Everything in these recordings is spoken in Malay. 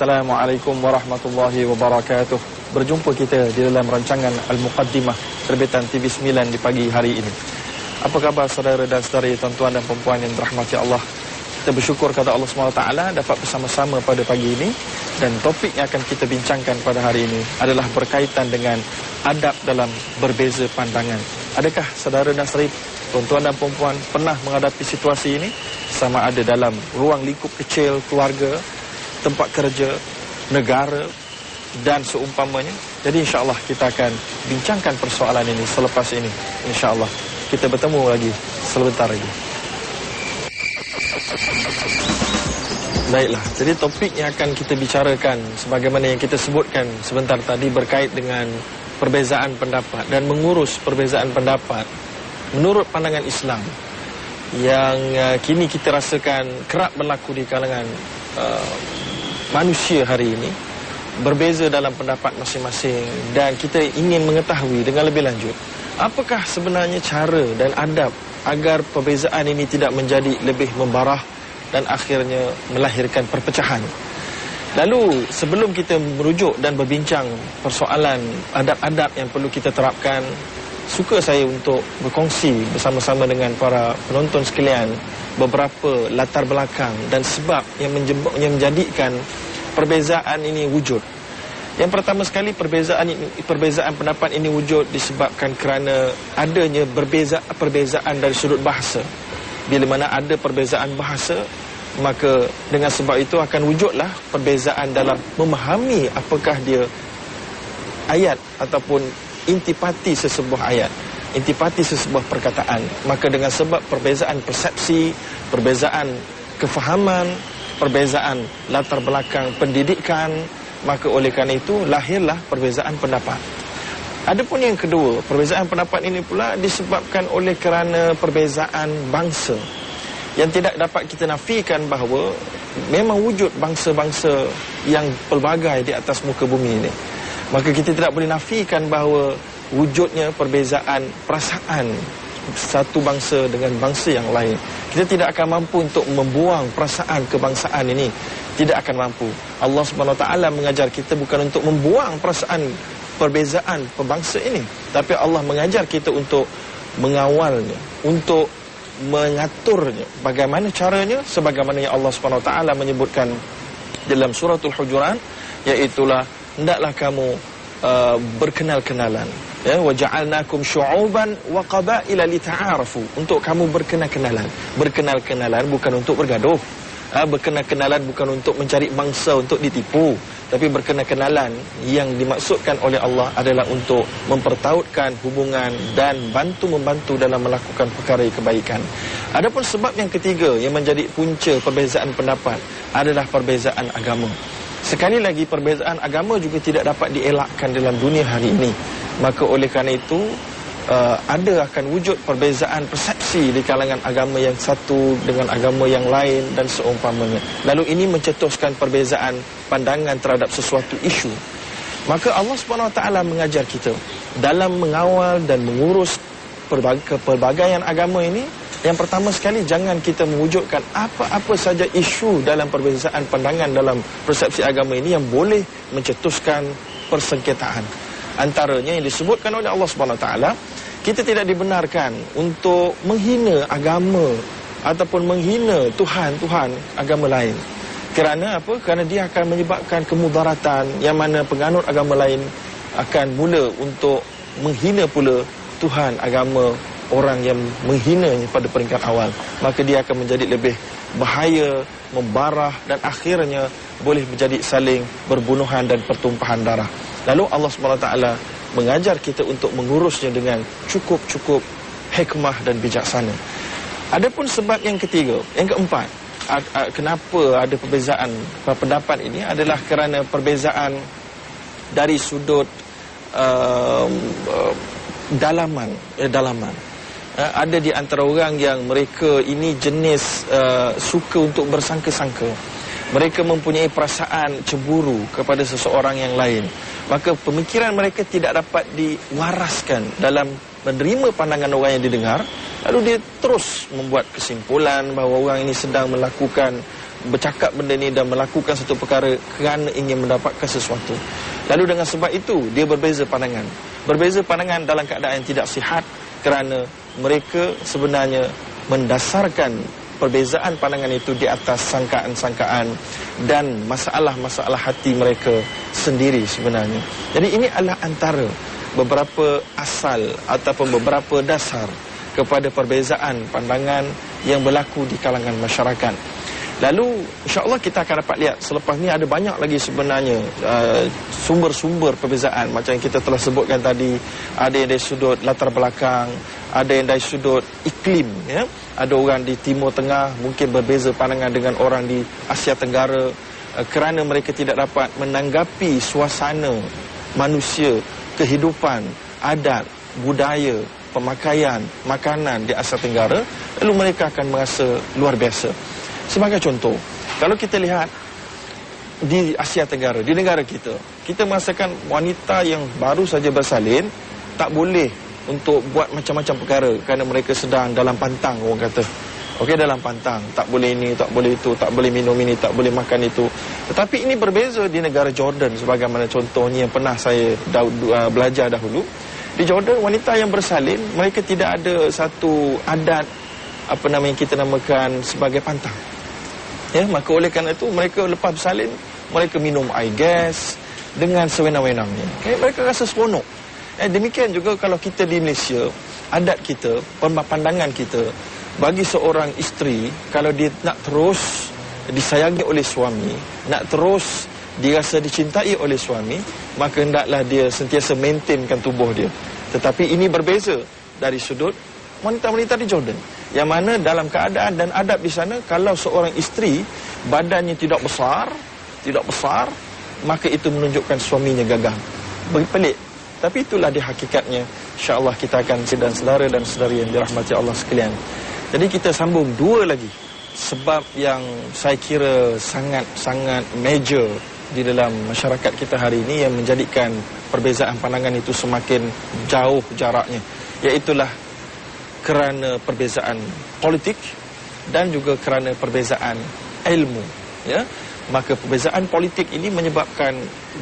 Assalamualaikum warahmatullahi wabarakatuh. Berjumpa kita di dalam rancangan Al-Muqaddimah terbitan TV9 di pagi hari ini. Apa khabar saudara dan saudari, tuan-tuan dan perempuan yang dirahmati Allah? Kita bersyukur kepada Allah SWT dapat bersama-sama pada pagi ini. Dan topik yang akan kita bincangkan pada hari ini adalah berkaitan dengan adab dalam berbeza pandangan. Adakah saudara dan saudari, tuan-tuan dan perempuan pernah menghadapi situasi ini? Sama ada dalam ruang lingkup kecil keluarga, tempat kerja, negara dan seumpamanya. Jadi insya-Allah kita akan bincangkan persoalan ini selepas ini. Insya-Allah kita bertemu lagi sebentar lagi. Baiklah, jadi topik yang akan kita bicarakan sebagaimana yang kita sebutkan sebentar tadi berkait dengan perbezaan pendapat dan mengurus perbezaan pendapat menurut pandangan Islam yang kini kita rasakan kerap berlaku di kalangan manusia hari ini, berbeza dalam pendapat masing-masing, dan kita ingin mengetahui dengan lebih lanjut apakah sebenarnya cara dan adab agar perbezaan ini tidak menjadi lebih membarah dan akhirnya melahirkan perpecahan. Lalu sebelum kita merujuk dan berbincang persoalan adab-adab yang perlu kita terapkan, suka saya untuk berkongsi bersama-sama dengan para penonton sekalian beberapa latar belakang dan sebab yang menjadikan perbezaan ini wujud. Yang pertama sekali, perbezaan pendapat ini wujud disebabkan kerana adanya perbezaan dari sudut bahasa. Bila mana ada perbezaan bahasa, maka dengan sebab itu akan wujudlah perbezaan dalam memahami apakah dia ayat ataupun intipati sesebuah ayat, intipati sesebuah perkataan. Maka dengan sebab perbezaan persepsi, perbezaan kefahaman, perbezaan latar belakang pendidikan, maka oleh kerana itu lahirlah perbezaan pendapat. Adapun yang kedua, perbezaan pendapat ini pula disebabkan oleh kerana perbezaan bangsa, yang tidak dapat kita nafikan bahawa memang wujud bangsa-bangsa yang pelbagai di atas muka bumi ini. Maka kita tidak boleh nafikan bahawa wujudnya perbezaan perasaan satu bangsa dengan bangsa yang lain. Kita tidak akan mampu untuk membuang perasaan kebangsaan ini. Tidak akan mampu. Allah SWT mengajar kita bukan untuk membuang perasaan perbezaan pembangsa ini, tapi Allah mengajar kita untuk mengawalnya, untuk mengaturnya. Bagaimana caranya? Sebagaimana yang Allah SWT menyebutkan dalam suratul Hujurat, iaitulah hendaklah kamu berkenal-kenalan, ya, waja'alnakum syu'uban wa qabaila lita'arafu, untuk kamu berkenal-kenalan. Berkenal-kenalan bukan untuk bergaduh, berkenal-kenalan bukan untuk mencari mangsa untuk ditipu, tapi berkenal-kenalan yang dimaksudkan oleh Allah adalah untuk mempertautkan hubungan dan membantu dalam melakukan perkara kebaikan. Adapun sebab yang ketiga yang menjadi punca perbezaan pendapat adalah perbezaan agama. Sekali lagi, perbezaan agama juga tidak dapat dielakkan dalam dunia hari ini. Maka oleh kerana itu ada akan wujud perbezaan persepsi di kalangan agama yang satu dengan agama yang lain dan seumpamanya. Lalu ini mencetuskan perbezaan pandangan terhadap sesuatu isu. Maka Allah SWT mengajar kita dalam mengawal dan mengurus pelbagaian agama ini. Yang pertama sekali, jangan kita mewujudkan apa-apa saja isu dalam perbezaan pandangan dalam persepsi agama ini yang boleh mencetuskan persengketaan. Antaranya yang disebutkan oleh Allah SWT, kita tidak dibenarkan untuk menghina agama ataupun menghina Tuhan agama lain. Kerana apa? Kerana dia akan menyebabkan kemudaratan, yang mana penganut agama lain akan mula untuk menghina pula Tuhan agama orang yang menghinanya pada peringkat awal. Maka dia akan menjadi lebih bahaya, membarah, dan akhirnya boleh menjadi saling berbunuhan dan pertumpahan darah. Lalu Allah SWT mengajar kita untuk mengurusnya dengan cukup hikmah dan bijaksana. Adapun sebab yang ketiga, yang keempat, kenapa ada perbezaan pendapat ini adalah kerana perbezaan dari sudut dalaman. Ada di antara orang yang mereka ini jenis suka untuk bersangka-sangka. Mereka mempunyai perasaan cemburu kepada seseorang yang lain. Maka pemikiran mereka tidak dapat diwaraskan dalam menerima pandangan orang yang didengar. Lalu dia terus membuat kesimpulan bahawa orang ini sedang melakukan bercakap benda ni dan melakukan satu perkara kerana ingin mendapatkan sesuatu. Lalu dengan sebab itu dia berbeza pandangan. Berbeza pandangan dalam keadaan yang tidak sihat kerana mereka sebenarnya mendasarkan perbezaan pandangan itu di atas sangkaan-sangkaan dan masalah-masalah hati mereka sendiri sebenarnya. Jadi ini adalah antara beberapa asal ataupun beberapa dasar kepada perbezaan pandangan yang berlaku di kalangan masyarakat. Lalu insya-Allah kita akan dapat lihat selepas ni ada banyak lagi sebenarnya sumber-sumber perbezaan macam yang kita telah sebutkan tadi. Ada yang dari sudut latar belakang, ada yang dari sudut iklim, ya. Ada orang di Timur Tengah mungkin berbeza pandangan dengan orang di Asia Tenggara kerana mereka tidak dapat menanggapi suasana manusia, kehidupan, adat, budaya, pemakaian, makanan di Asia Tenggara, lalu mereka akan merasa luar biasa. Sebagai contoh, kalau kita lihat di Asia Tenggara, di negara kita, kita merasakan wanita yang baru saja bersalin tak boleh untuk buat macam-macam perkara kerana mereka sedang dalam pantang, orang kata. Okey, dalam pantang, tak boleh ini, tak boleh itu, tak boleh minum ini, tak boleh makan itu. Tetapi ini berbeza di negara Jordan sebagaimana contohnya yang pernah saya belajar dahulu. Di Jordan, wanita yang bersalin, mereka tidak ada satu adat apa nama yang kita namakan sebagai pantang. Ya, maka oleh kerana itu mereka lepas bersalin, mereka minum air gas dengan sewenang-wenangnya. Okay, mereka rasa seronok. Demikian juga kalau kita di Malaysia, adat kita, pandangan kita, bagi seorang isteri, kalau dia nak terus disayangi oleh suami, nak terus dirasa dicintai oleh suami, maka hendaklah dia sentiasa maintainkan tubuh dia. Tetapi ini berbeza dari sudut wanita-wanita di Jordan, yang mana dalam keadaan dan adab di sana, kalau seorang isteri badannya tidak besar, maka itu menunjukkan suaminya gagah. Pelik, tapi itulah dia hakikatnya. InsyaAllah kita akan sidang saudara dan saudari yang dirahmati Allah sekalian. Jadi kita sambung dua lagi sebab yang saya kira sangat-sangat major di dalam masyarakat kita hari ini yang menjadikan perbezaan pandangan itu semakin jauh jaraknya, iaitulah kerana perbezaan politik dan juga kerana perbezaan ilmu, ya. Maka perbezaan politik ini menyebabkan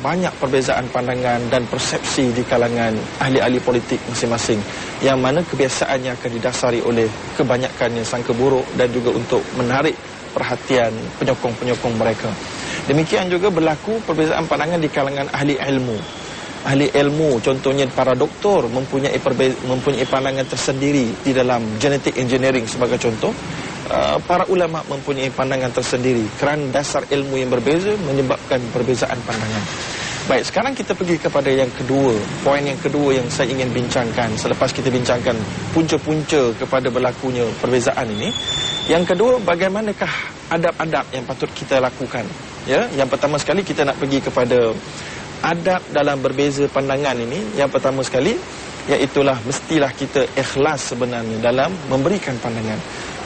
banyak perbezaan pandangan dan persepsi di kalangan ahli-ahli politik masing-masing, yang mana kebiasaannya akan didasari oleh kebanyakan yang sangka buruk dan juga untuk menarik perhatian penyokong-penyokong mereka. Demikian juga berlaku perbezaan pandangan di kalangan ahli ilmu. Ahli ilmu, contohnya para doktor mempunyai pandangan tersendiri di dalam genetic engineering sebagai contoh. Para ulama mempunyai pandangan tersendiri kerana dasar ilmu yang berbeza menyebabkan perbezaan pandangan. Baik, sekarang kita pergi kepada yang kedua. Poin yang kedua yang saya ingin bincangkan selepas kita bincangkan punca-punca kepada berlakunya perbezaan ini. Yang kedua, bagaimanakah adab-adab yang patut kita lakukan? Ya, yang pertama sekali kita nak pergi kepada adab dalam berbeza pandangan ini. Yang pertama sekali, iaitulah mestilah kita ikhlas sebenarnya dalam memberikan pandangan.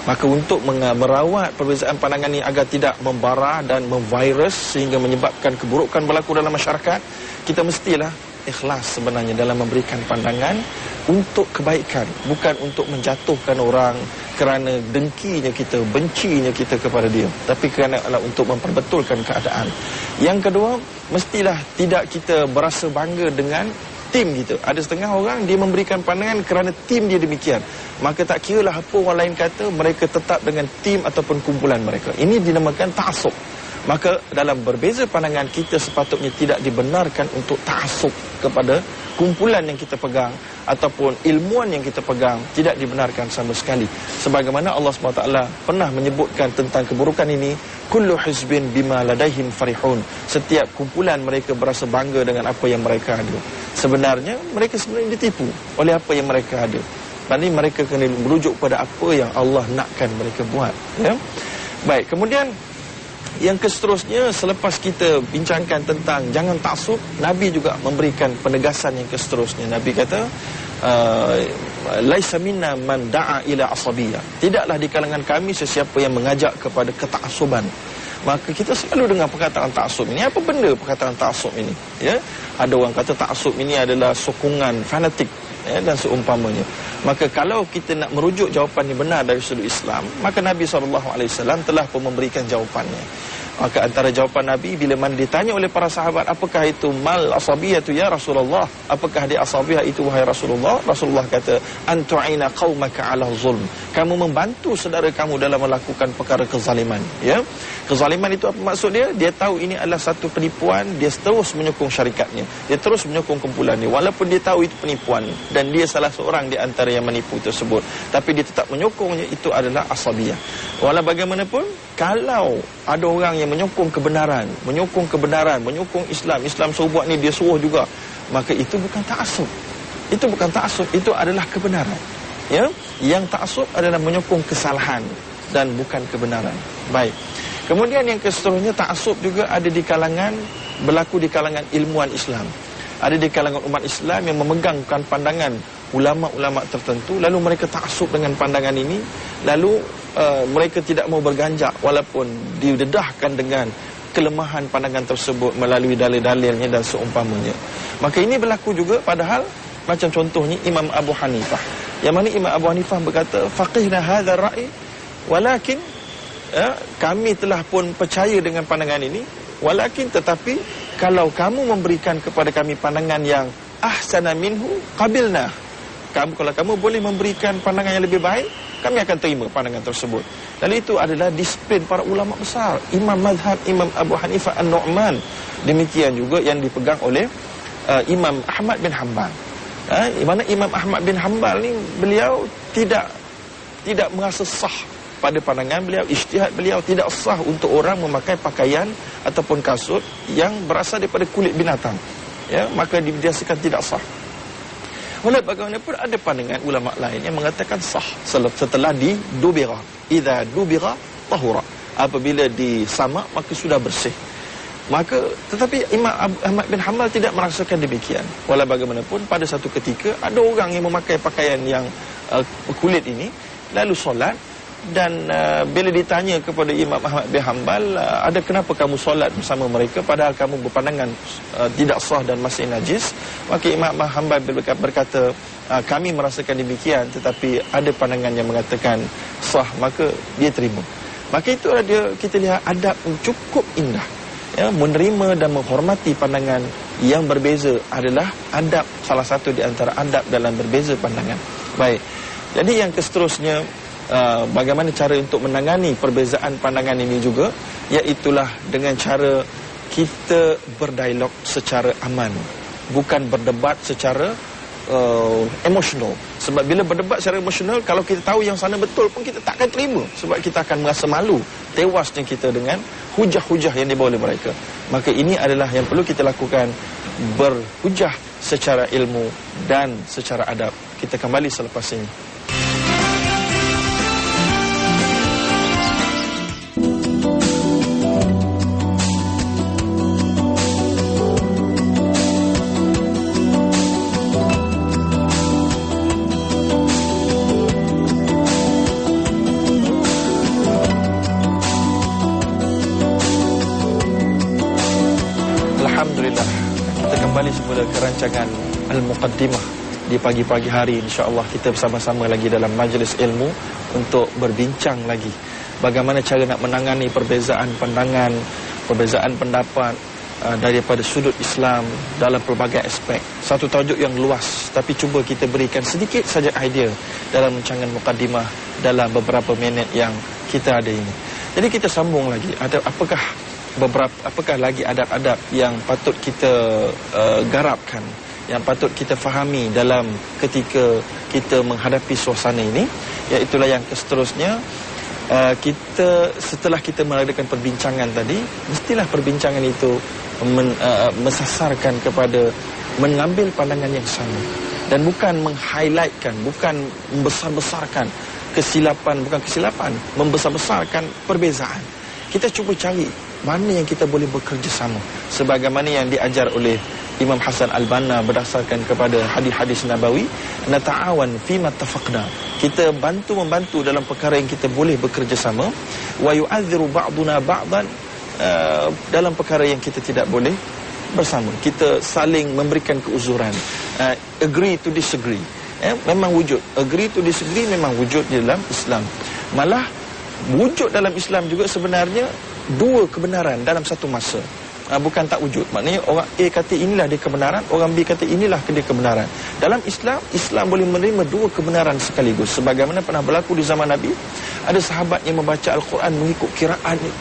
Maka untuk merawat perbezaan pandangan ini agar tidak membara dan memvirus sehingga menyebabkan keburukan berlaku dalam masyarakat, kita mestilah ikhlas sebenarnya dalam memberikan pandangan untuk kebaikan, bukan untuk menjatuhkan orang kerana dengkinya kita, bencinya kita kepada dia, tapi kerana untuk memperbetulkan keadaan. Yang kedua, mestilah tidak kita berasa bangga dengan tim kita. Ada setengah orang dia memberikan pandangan kerana tim dia demikian, maka tak kiralah apa orang lain kata, mereka tetap dengan tim ataupun kumpulan mereka. Ini dinamakan ta'assub. Maka dalam berbeza pandangan, kita sepatutnya tidak dibenarkan untuk ta'assub kepada kumpulan yang kita pegang ataupun ilmuwan yang kita pegang, tidak dibenarkan sama sekali. Sebagaimana Allah SWT pernah menyebutkan tentang keburukan ini, kullu hizbin bima ladaihim farihun. Setiap kumpulan mereka berasa bangga dengan apa yang mereka ada. Sebenarnya mereka sebenarnya ditipu oleh apa yang mereka ada. Jadi mereka kena merujuk pada apa yang Allah nakkan mereka buat, ya. Baik, kemudian yang seterusnya, selepas kita bincangkan tentang jangan taksub, Nabi juga memberikan penegasan yang seterusnya. Nabi kata, laisa minna man da'a ila asabiyah. Tidaklah di kalangan kami sesiapa yang mengajak kepada ketaksuban. Maka kita selalu dengar perkataan taksub ini. Apa benda perkataan taksub ini? Ya, ada orang kata taksub ini adalah sokongan fanatik, dan seumpamanya. Maka kalau kita nak merujuk jawapan yang benar dari sudut Islam, maka Nabi SAW telah pun memberikan jawapannya. Maka antara jawapan Nabi bila mana ditanya oleh para sahabat, apakah itu mal asabiyah tu ya Rasulullah, apakah dia asabiyah itu wahai Rasulullah? Rasulullah kata, antu'ina qaumaka ala zulm, kamu membantu saudara kamu dalam melakukan perkara kezaliman. Ya, kezaliman itu apa maksud dia? Dia tahu ini adalah satu penipuan, dia terus menyokong syarikatnya, dia terus menyokong kumpulannya, walaupun dia tahu itu penipuan dan dia salah seorang di antara yang menipu tersebut, tapi dia tetap menyokongnya. Itu adalah asabiyah. Walau bagaimanapun, kalau ada orang yang menyokong kebenaran, menyokong Islam suruh ni dia suruh juga, maka itu bukan ta'assub. Itu bukan ta'assub, itu adalah kebenaran. Ya, yang ta'assub adalah menyokong kesalahan dan bukan kebenaran. Baik. Kemudian yang seterusnya, ta'assub juga ada di kalangan, berlaku di kalangan ilmuwan Islam. Ada di kalangan umat Islam yang memegangkan pandangan ulama-ulama tertentu, lalu mereka ta'assub dengan pandangan ini, lalu mereka tidak mau berganjak walaupun didedahkan dengan kelemahan pandangan tersebut melalui dalil-dalilnya dan seumpamanya. Maka ini berlaku juga, padahal macam contohnya Imam Abu Hanifah, yang mana Imam Abu Hanifah berkata, faqihna hadha ra'i, walakin kami telah pun percaya dengan pandangan ini, walakin tetapi kalau kamu memberikan kepada kami pandangan yang ahsana minhu qabilna, kalau kamu boleh memberikan pandangan yang lebih baik, kami akan terima pandangan tersebut. Dan itu adalah disiplin para ulama besar, Imam Mazhab Imam Abu Hanifah An-Nu'man. Demikian juga yang dipegang oleh Imam Ahmad bin Hanbal. Di mana Imam Ahmad bin Hanbal ni, beliau tidak merasa sah pada pandangan beliau, ijtihad beliau tidak sah untuk orang memakai pakaian ataupun kasut yang berasal daripada kulit binatang. Ya, maka didasarkan tidak sah. Walau bagaimanapun ada pandangan ulama lain yang mengatakan sah setelah didubira. Idza dubira tahura. Apabila disamak maka sudah bersih. Maka tetapi Imam Ahmad bin Hanbal tidak merasakan demikian. Walau bagaimanapun pada satu ketika ada orang yang memakai pakaian yang kulit ini lalu solat, dan bila ditanya kepada Imam Ahmad bin Hanbal, ada kenapa kamu solat bersama mereka padahal kamu berpandangan tidak sah dan masih najis, maka Imam Ahmad Hanbal berkata, kami merasakan demikian tetapi ada pandangan yang mengatakan sah, maka dia terima. Maka itu ada, kita lihat adab yang cukup indah. Ya, menerima dan menghormati pandangan yang berbeza adalah adab, salah satu di antara adab dalam berbeza pandangan. Baik. Jadi yang seterusnya, bagaimana cara untuk menangani perbezaan pandangan ini juga, iaitulah dengan cara kita berdialog secara aman, bukan berdebat secara emosional. Sebab bila berdebat secara emosional, kalau kita tahu yang sana betul pun kita takkan terima, sebab kita akan merasa malu, tewasnya kita dengan hujah-hujah yang dibawa oleh mereka. Maka ini adalah yang perlu kita lakukan, berhujah secara ilmu dan secara adab. Kita kembali selepas ini. Alhamdulillah, kita kembali semula ke rancangan Al-Muqaddimah di pagi-pagi hari. InsyaAllah kita bersama-sama lagi dalam majlis ilmu untuk berbincang lagi bagaimana cara nak menangani perbezaan pandangan, perbezaan pendapat daripada sudut Islam dalam pelbagai aspek. Satu tajuk yang luas, tapi cuba kita berikan sedikit saja idea dalam rancangan Muqaddimah dalam beberapa minit yang kita ada ini. Jadi kita sambung lagi, ada apakah lagi adab-adab yang patut kita garapkan, yang patut kita fahami dalam ketika kita menghadapi suasana ini. Iaitulah yang seterusnya, kita setelah kita mengadakan perbincangan tadi, mestilah perbincangan itu mensasarkan kepada mengambil pandangan yang sama, dan bukan meng-highlightkan, bukan membesar-besarkan kesilapan, membesar-besarkan perbezaan. Kita cuba cari mana yang kita boleh bekerja sama, sebagaimana yang diajar oleh Imam Hasan Al-Banna berdasarkan kepada hadis-hadis Nabawi, nata'awan fima tafaqna, kita membantu dalam perkara yang kita boleh bekerja sama, wa yu'adziru ba'duna ba'dan, dalam perkara yang kita tidak boleh bersama, kita saling memberikan keuzuran, agree to disagree. Memang wujud. Agree to disagree memang wujud di dalam Islam. Malah wujud dalam Islam juga sebenarnya dua kebenaran dalam satu masa. Bukan tak wujud. Maknanya orang A kata inilah dia kebenaran, orang B kata inilah dia kebenaran. Dalam Islam, Islam boleh menerima dua kebenaran sekaligus. Sebagaimana pernah berlaku di zaman Nabi, ada sahabat yang membaca Al-Quran mengikut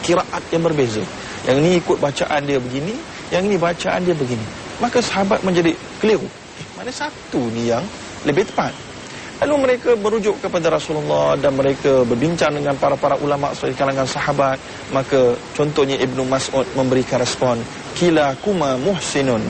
kiraat yang berbeza. Yang ni ikut bacaan dia begini, yang ni bacaan dia begini. Maka sahabat menjadi keliru. Mana satu ni yang lebih tepat? Lalu mereka merujuk kepada Rasulullah dan mereka berbincang dengan para ulama dari kalangan sahabat. Maka contohnya Ibnu Mas'ud memberikan respon, kila kuma muhsinun.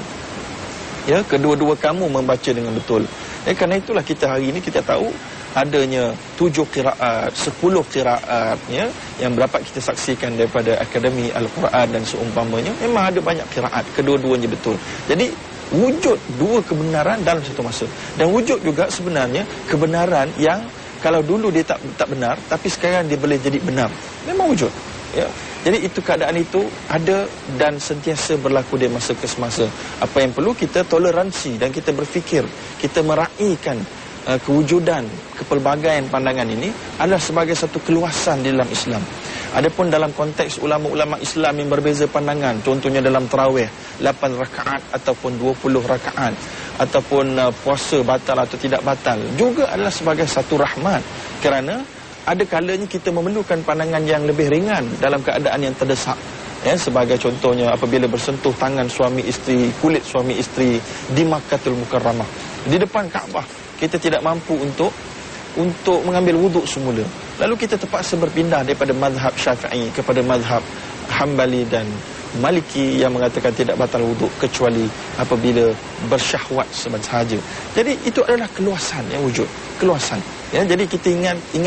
Ya, kedua-dua kamu membaca dengan betul. Kerana itulah kita hari ini kita tahu adanya 7 qiraat, 10 qiraat, ya, yang dapat kita saksikan daripada Akademi Al-Quran dan seumpamanya. Memang ada banyak qiraat, kedua-duanya betul. Jadi wujud dua kebenaran dalam satu masa. Dan wujud juga sebenarnya kebenaran yang kalau dulu dia tak benar, tapi sekarang dia boleh jadi benar. Memang wujud, ya. Jadi itu keadaan itu ada dan sentiasa berlaku di masa ke semasa. Apa yang perlu kita toleransi dan kita berfikir, kita meraihkan kewujudan kepelbagaian pandangan ini adalah sebagai satu keluasan di dalam Islam. Adapun dalam konteks ulama-ulama Islam yang berbeza pandangan, contohnya dalam tarawih 8 rakaat ataupun 20 rakaat, ataupun puasa batal atau tidak batal, juga adalah sebagai satu rahmat. Kerana ada kalanya kita memerlukan pandangan yang lebih ringan dalam keadaan yang terdesak. Ya, sebagai contohnya apabila bersentuh tangan suami isteri, kulit suami isteri di Makkahul Mukarramah, di depan Kaabah, kita tidak mampu untuk mengambil wuduk semula. Lalu kita terpaksa berpindah daripada mazhab Syafi'i kepada mazhab Hambali dan Maliki yang mengatakan tidak batal wuduk kecuali apabila bersyahwat sahaja. Jadi itu adalah keluasan yang wujud, keluasan. Ya, jadi kita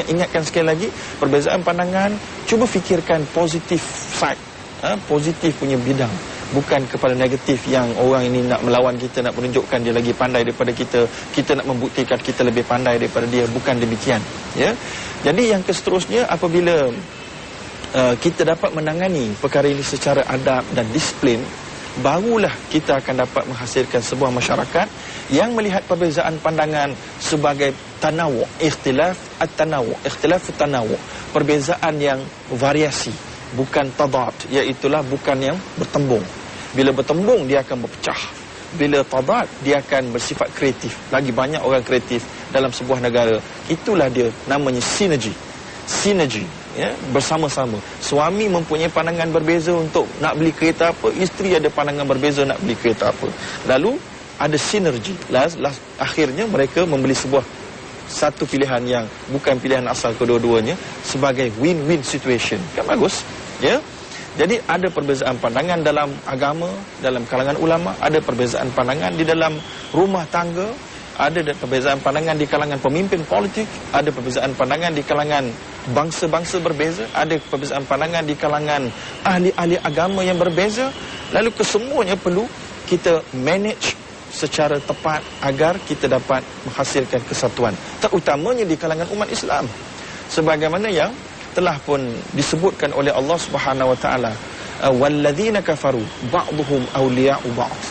ingatkan sekali lagi perbezaan pandangan, cuba fikirkan positif side, positif punya bidang, bukan kepada negatif yang orang ini nak melawan kita, nak menunjukkan dia lagi pandai daripada kita nak membuktikan kita lebih pandai daripada dia. Bukan demikian, ya. Jadi yang seterusnya, apabila kita dapat menangani perkara ini secara adab dan disiplin, barulah kita akan dapat menghasilkan sebuah masyarakat yang melihat perbezaan pandangan sebagai tanawu', ikhtilaf at-tanawu', perbezaan yang variasi, bukan tadad, iaitulah bukan yang bertembung. Bila bertembung dia akan berpecah. Bila tadad dia akan bersifat kreatif. Lagi banyak orang kreatif dalam sebuah negara. Itulah dia namanya sinergi, ya, bersama-sama. Suami mempunyai pandangan berbeza untuk nak beli kereta apa, isteri ada pandangan berbeza nak beli kereta apa. Lalu ada sinergi. Akhirnya mereka membeli satu pilihan yang bukan pilihan asal kedua-duanya sebagai win-win situation. Kan bagus, ya. Jadi ada perbezaan pandangan dalam agama, dalam kalangan ulama, ada perbezaan pandangan di dalam rumah tangga, ada perbezaan pandangan di kalangan pemimpin politik, ada perbezaan pandangan di kalangan bangsa-bangsa berbeza, ada perbezaan pandangan di kalangan ahli-ahli agama yang berbeza. Lalu kesemuanya perlu kita manage secara tepat agar kita dapat menghasilkan kesatuan, terutamanya di kalangan umat Islam. Sebagaimana yang telah pun disebutkan oleh Allah Subhanahu wa taala, walladzina kafaru ba'dhum awliya'u ba'd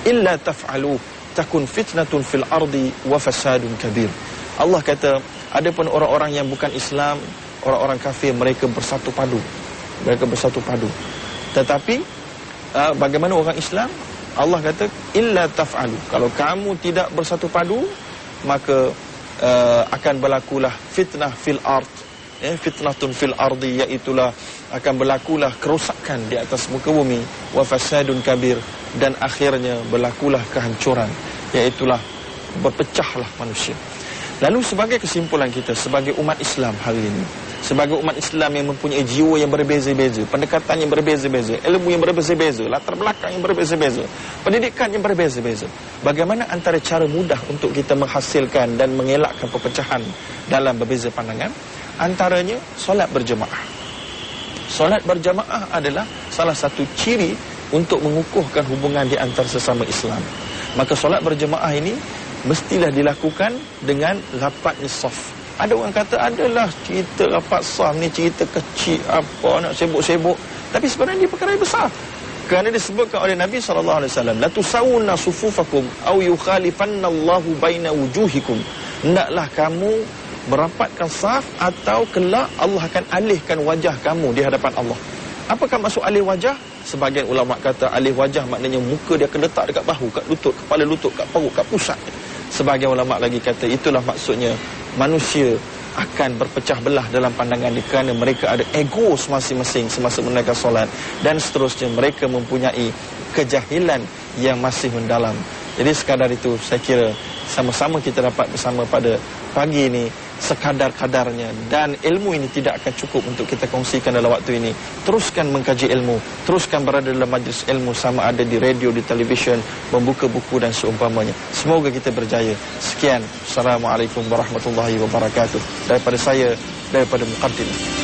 illa taf'alu takun fitnatun fil ardi wa fasadun kabir. Allah kata, adapun orang-orang yang bukan Islam, orang-orang kafir, mereka bersatu padu. Tetapi bagaimana orang Islam? Allah kata, illa taf'alu, kalau kamu tidak bersatu padu, maka akan berlakulah fitnah fil ard, fitnatun fil ardi, iaitulah akan berlakulah kerosakan di atas muka bumi, wa fasadun kabir, dan akhirnya berlakulah kehancuran, iaitulah berpecahlah manusia. Lalu sebagai kesimpulan kita sebagai umat Islam hari ini, sebagai umat Islam yang mempunyai jiwa yang berbeza-beza, pendekatan yang berbeza-beza, ilmu yang berbeza-beza, latar belakang yang berbeza-beza, pendidikan yang berbeza-beza, bagaimana antara cara mudah untuk kita menghasilkan dan mengelakkan perpecahan dalam berbeza pandangan? Antaranya solat berjemaah. Solat berjemaah adalah salah satu ciri untuk mengukuhkan hubungan di antara sesama Islam. Maka solat berjemaah ini mestilah dilakukan dengan rapatnya saf. Ada orang kata, adalah cerita rapat saf ni cerita kecil, apa nak sibuk-sibuk. Tapi sebenarnya dia perkara yang besar. Kerana disebutkan oleh Nabi SAW, la tusawunna sufufakum aw yukhalifanna Allahu baina wujuhikum. Hendaklah kamu merapatkan saf atau kelak Allah akan alihkan wajah kamu di hadapan Allah. Apakah maksud alih wajah? Sebahagian ulama kata alih wajah maknanya muka dia akan letak dekat bahu, kat lutut, kepala lutut, kat perut, kat pusat. Sebahagian ulama lagi kata itulah maksudnya manusia akan berpecah belah dalam pandangan dia kerana mereka ada ego masing-masing semasa menunaikan solat, dan seterusnya mereka mempunyai kejahilan yang masih mendalam. Jadi sekadar itu saya kira sama-sama kita dapat bersama pada pagi ini sekadar-kadarnya, dan ilmu ini tidak akan cukup untuk kita kongsikan dalam waktu ini. Teruskan mengkaji ilmu, teruskan berada dalam majlis ilmu, sama ada di radio, di televisyen, membuka buku dan seumpamanya. Semoga kita berjaya. Sekian, Assalamualaikum warahmatullahi wabarakatuh. Daripada saya, daripada Muqaddimah.